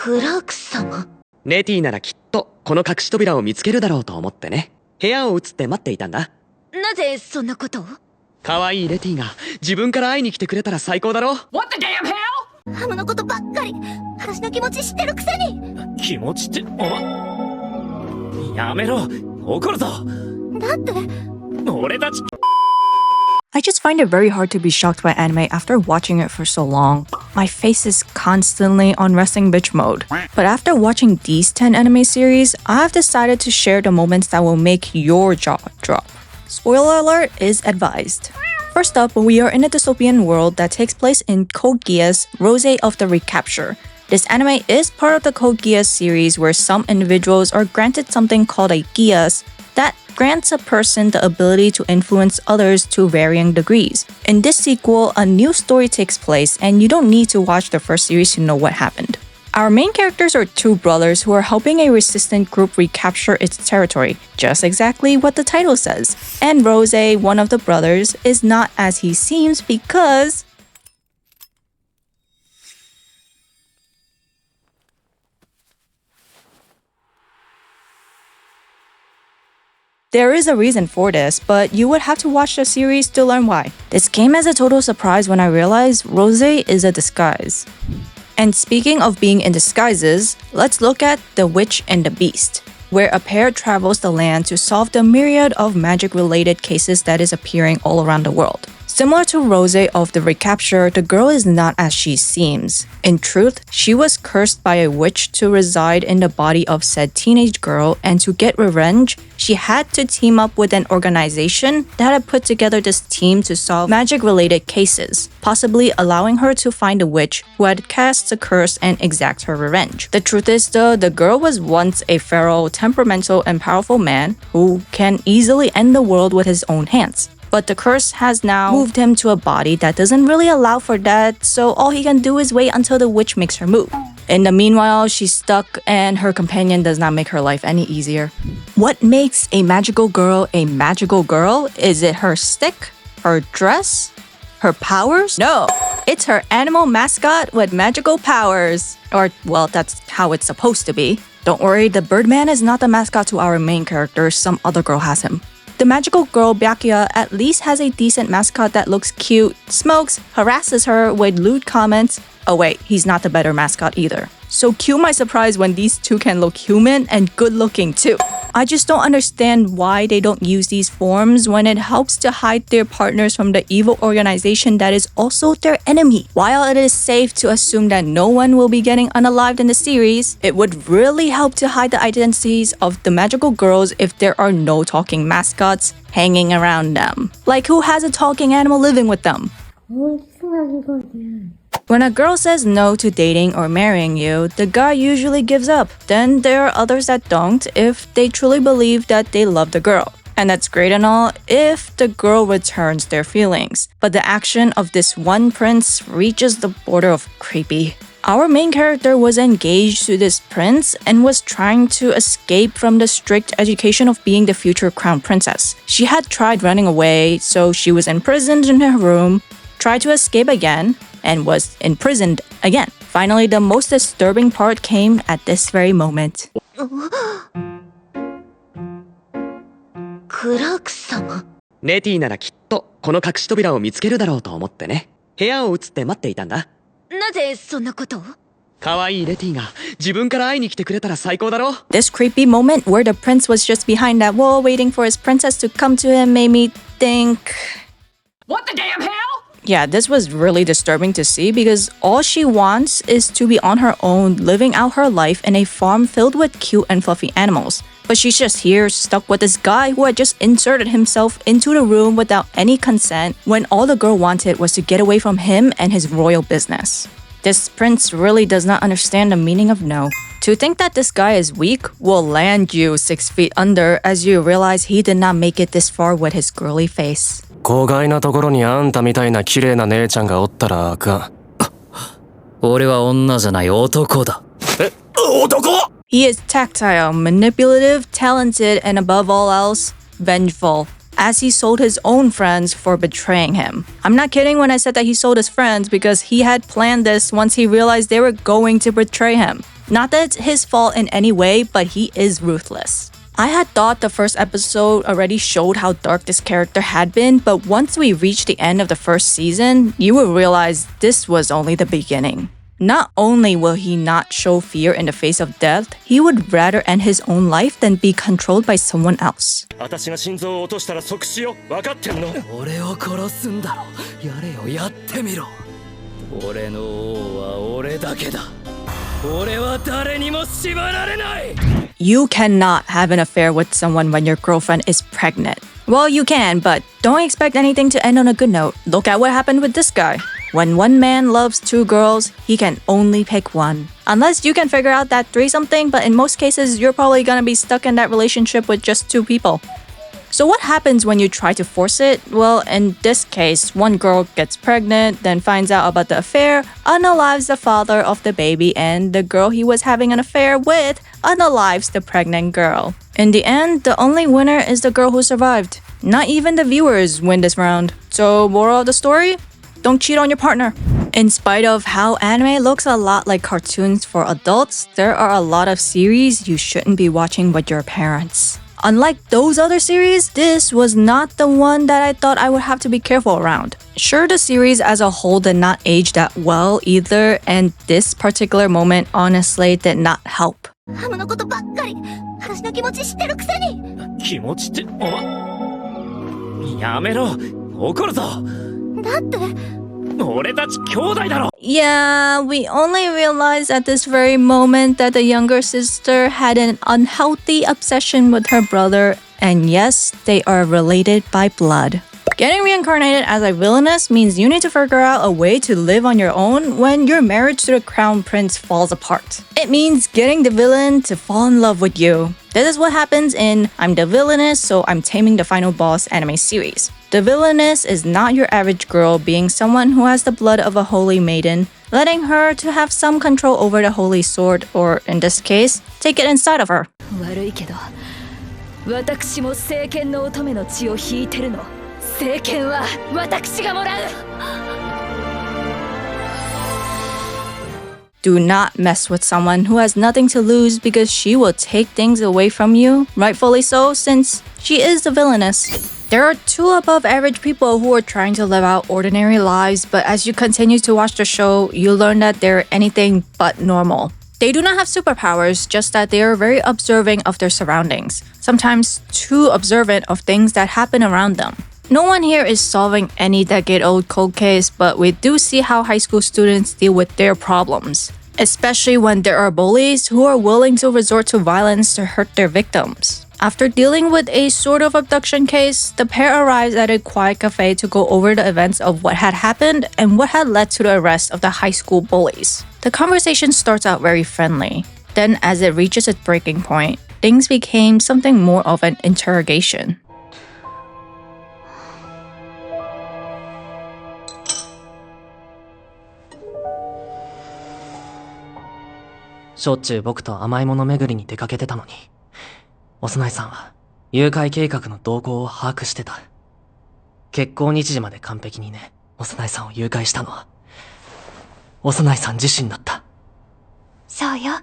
クラーク様。ネティならきっとこの隠し扉を見つけるだろうと思ってね。部屋を移って待っていたんだ。なぜそんなことを？可愛いレティが自分から会いに来てくれたら最高だろ。 What the damn hell? ハムのことばっかり私の気持ち知ってるくせに。気持ちってやめろ、怒るぞ。だって俺たち I just find it very hard to be shocked by anime after watching it for so long. My face is constantly on resting bitch mode. But after watching these 10 anime series, I've decided to share the moments that will make your jaw drop. Spoiler alert is advised. First up, we are in a dystopian world that takes place in Code Geass, Rozé of the Recapture. This anime is part of the Code Geass series where some individuals are granted something called a Geass that grants a person the ability to influence others to varying degrees. In this sequel, a new story takes place and you don't need to watch the first series to know what happened. Our main characters are two brothers who are helping a resistant group recapture its territory, just exactly what the title says. And Rozé, one of the brothers, is not as he seems because there is a reason for this, but you would have to watch the series to learn why. This came as a total surprise when I realized Rozé is a disguise. And speaking of being in disguises, let's look at The Witch and the Beast, where a pair travels the land to solve the myriad of magic-related cases that is appearing all around the world. Similar to Rozé of the Recapture, the girl is not as she seems. In truth, she was cursed by a witch to reside in the body of said teenage girl, and to get revenge, she had to team up with an organization that had put together this team to solve magic-related cases, possibly allowing her to find a witch who had cast the curse and exact her revenge. The truth is though, the girl was once a feral, temperamental, and powerful man who can easily end the world with his own hands. But the curse has now moved him to a body that doesn't really allow for that, so all he can do is wait until the witch makes her move. In the meanwhile, she's stuck and her companion does not make her life any easier. What makes a magical girl a magical girl? Is it her stick? Her dress? Her powers? No! It's her animal mascot with magical powers. Or, well, that's how it's supposed to be. Don't worry, the Birdman is not the mascot to our main character, some other girl has him. The magical girl Byakuya at least has a decent mascot that looks cute, smokes, harasses her with lewd comments. Oh wait, he's not the better mascot either. So cue my surprise when these two can look human and good looking too. I just don't understand why they don't use these forms when it helps to hide their partners from the evil organization that is also their enemy. While it is safe to assume that no one will be getting unalived in the series, it would really help to hide the identities of the magical girls if there are no talking mascots hanging around them. Like who has a talking animal living with them? When a girl says no to dating or marrying you, the guy usually gives up. Then there are others that don't if they truly believe that they love the girl. And that's great and all if the girl returns their feelings. But the action of this one prince reaches the border of creepy. Our main character was engaged to this prince and was trying to escape from the strict education of being the future crown princess. She had tried running away, so she was imprisoned in her room, tried to escape again, and was imprisoned again. Finally, the most disturbing part came at this very moment. クラーク様。ネティならきっとこの隠し扉を見つけるだろうと思ってね。部屋を移って待っていたんだ。なぜそんなことを？可愛いレティが自分から会いに来てくれたら最高だろ。 This creepy moment where the prince was just behind that wall waiting for his princess to come to him made me think... What the damn hell? Yeah, this was really disturbing to see because all she wants is to be on her own, living out her life in a farm filled with cute and fluffy animals. But she's just here, stuck with this guy who had just inserted himself into the room without any consent when all the girl wanted was to get away from him and his royal business. This prince really does not understand the meaning of no. To think that this guy is weak will land you 6 feet under as you realize he did not make it this far with his girly face. 公害なところにあんたみたいな綺麗な姉ちゃんがおったらあかん。俺は女じゃない男だ。え、男? He is tactile, manipulative, talented, and above all else, vengeful. As he sold his own friends for betraying him. I'm not kidding when I said that he sold his friends because he had planned this once he realized they were going to betray him. Not that it's his fault in any way, but he is ruthless. I had thought the first episode already showed how dark this character had been, but once we reached the end of the first season, you will realize this was only the beginning. Not only will he not show fear in the face of death, he would rather end his own life than be controlled by someone else. 私が心臓を落としたら即死よ。分かってんの？俺を殺すんだろ。やれよ、やってみろ。俺の王は俺だけだ。俺は誰にも縛られない。You cannot have an affair with someone when your girlfriend is pregnant. Well, you can, but don't expect anything to end on a good note. Look at what happened with this guy. When one man loves two girls, he can only pick one. Unless you can figure out that threesome thing, but in most cases, you're probably gonna be stuck in that relationship with just two people. So what happens when you try to force it? Well, in this case, one girl gets pregnant, then finds out about the affair, unalives the father of the baby, and the girl he was having an affair with unalives the pregnant girl. In the end, the only winner is the girl who survived. Not even the viewers win this round. So, moral of the story? Don't cheat on your partner. In spite of how anime looks a lot like cartoons for adults, there are a lot of series you shouldn't be watching with your parents. Unlike those other series, this was not the one that I thought I would have to be careful around. Sure, the series as a whole did not age that well either, and this particular moment honestly did not help. ハムのことばっかり私の気持ち知ってるくせに気持ちってお前やめろ怒るぞだって俺たち兄弟だろ Yeah, we only realized at this very moment that the younger sister had an unhealthy obsession with her brother, and yes, they are related by blood. Getting reincarnated as a villainess means you need to figure out a way to live on your own when your marriage to the crown prince falls apart. It means getting the villain to fall in love with you. This is what happens in I'm the Villainess, so I'm Taming the Final Boss anime series. The Villainess is not your average girl being someone who has the blood of a holy maiden, letting her to have some control over the holy sword, or in this case, take it inside of her. 悪いけど私も聖剣の乙女の血を引いてるの聖剣は私がもらう Do not mess with someone who has nothing to lose because she will take things away from you, rightfully so, since she is the villainess. There are two above average people who are trying to live out ordinary lives, but as you continue to watch the show, you learn that they're anything but normal. They do not have superpowers, just that they are very observing of their surroundings, sometimes too observant of things that happen around them. No one here is solving any decade-old cold case, but we do see how high school students deal with their problems, especially when there are bullies who are willing to resort to violence to hurt their victims. After dealing with a sort of abduction case, the pair arrives at a quiet cafe to go over the events of what had happened and what had led to the arrest of the high school bullies. The conversation starts out very friendly. Then, as it reaches its breaking point, things became something more of an interrogation. しょっちゅう僕と甘いもの巡りに出かけてたのに、幼いさんは誘拐計画の動向を把握してた。結婚日時まで完璧にね、幼いさんを誘拐したのは、幼いさん自身だった。そうよ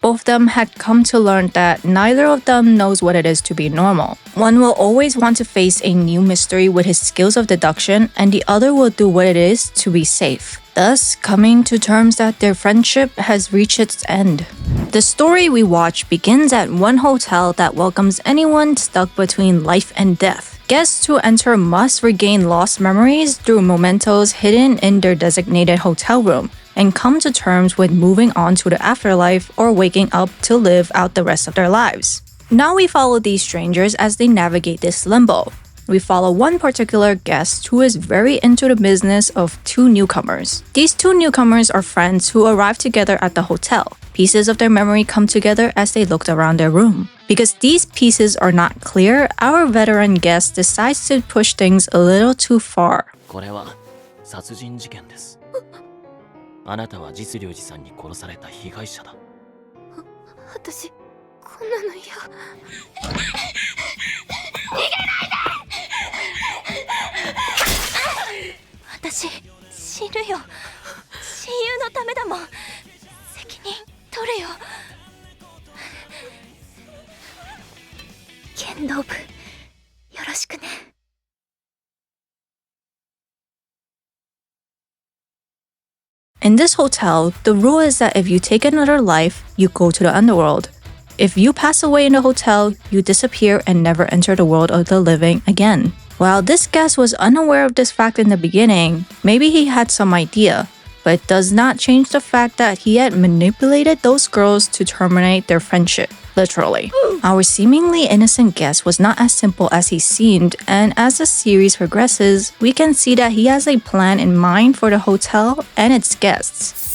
Both of them had come to learn that neither of them knows what it is to be normal. One will always want to face a new mystery with his skills of deduction, and the other will do what it is to be safe, thus coming to terms that their friendship has reached its end. The story we watch begins at one hotel that welcomes anyone stuck between life and death. Guests who enter must regain lost memories through mementos hidden in their designated hotel room, and come to terms with moving on to the afterlife or waking up to live out the rest of their lives. Now we follow these strangers as they navigate this limbo. We follow one particular guest who is very into the business of two newcomers. These two newcomers are friends who arrive together at the hotel. Pieces of their memory come together as they looked around their room. Because these pieces are not clear, our veteran guest decides to push things a little too far. これは殺人事件です。あなたは実良寺さんに殺された被害者だ。私こんなの嫌私死ぬよ親友のためだもん責任取れよ。剣道部、よろしくね。In this hotel, the rule is that if you take another life, you go to the underworld. If you pass away in the hotel, you disappear and never enter the world of the living again. While this guest was unaware of this fact in the beginning, maybe he had some idea, but it does not change the fact that he had manipulated those girls to terminate their friendship, literally. Our seemingly innocent guest was not as simple as he seemed, and as the series progresses, we can see that he has a plan in mind for the hotel and its guests.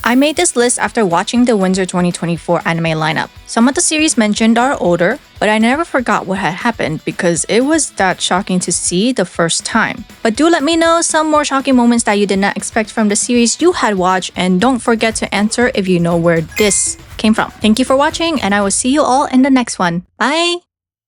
I made this list after watching the Winter 2024 anime lineup. Some of the series mentioned are older, but I never forgot what had happened because it was that shocking to see the first time. But do let me know some more shocking moments that you did not expect from the series you had watched, and don't forget to answer if you know where this came from. Thank you for watching, and I will see you all in the next one. Bye!